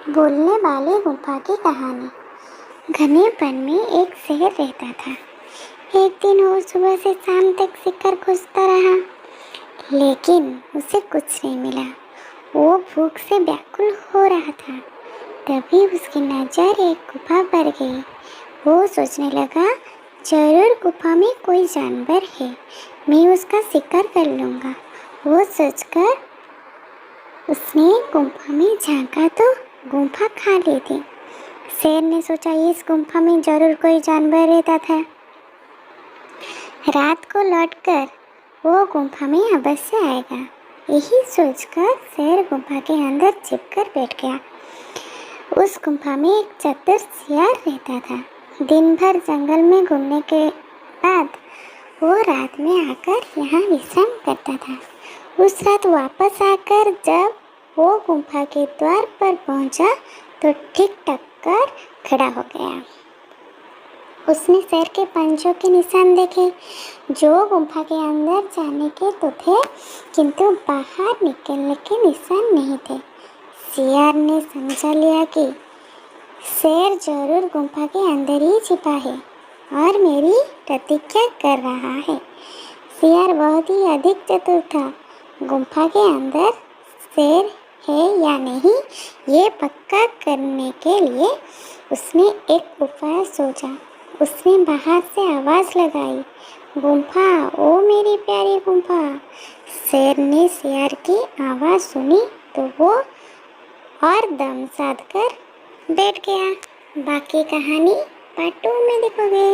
बोलने वाली गुफा की कहानी। घने वन में एक शेर रहता था। एक दिन वो सुबह से शाम तक शिकार खोजता रहा, लेकिन उसे कुछ नहीं मिला। वो भूख से व्याकुल हो रहा था। तभी उसकी नज़र एक गुफा पर गई। वो सोचने लगा, जरूर गुफा में कोई जानवर है, मैं उसका शिकार कर लूँगा। वो सोचकर उसने गुफा में झांका तो गुफा खाली थी। शेर ने सोचा, इस गुफा में जरूर कोई जानवर रहता था। रात को लौटकर वो गुफा में अवश्य आएगा। यही सोचकर शेर गुफा के अंदर छिपकर बैठ गया। उस गुफा में एक चतुर शियार रहता था। दिन भर जंगल में घूमने के बाद वो रात में आकर यहाँ विश्राम करता था। उस रात वापस आकर जब वो गुफा के द्वार पर पहुंचा तो ठीक टक्कर खड़ा हो गया। उसने शेर के पंजों के निशान देखे, जो गुफा के अंदर जाने के तो थे, किंतु बाहर निकलने के निशान नहीं थे। शियार ने समझ लिया कि शेर जरूर गुफा के अंदर ही छिपा है और मेरी प्रतीक्षा कर रहा है। शियार बहुत ही अधिक चतुर था। गुफा के अंदर शेर है या नहीं, ये पक्का करने के लिए उसने एक उपाय सोचा। उसने बाहर से आवाज़ लगाई, गुफा, ओ मेरी प्यारी गुफा। शेर ने शियार की आवाज़ सुनी तो वो और दम साध कर बैठ गया। बाकी कहानी पार्ट 2 में देखोगे।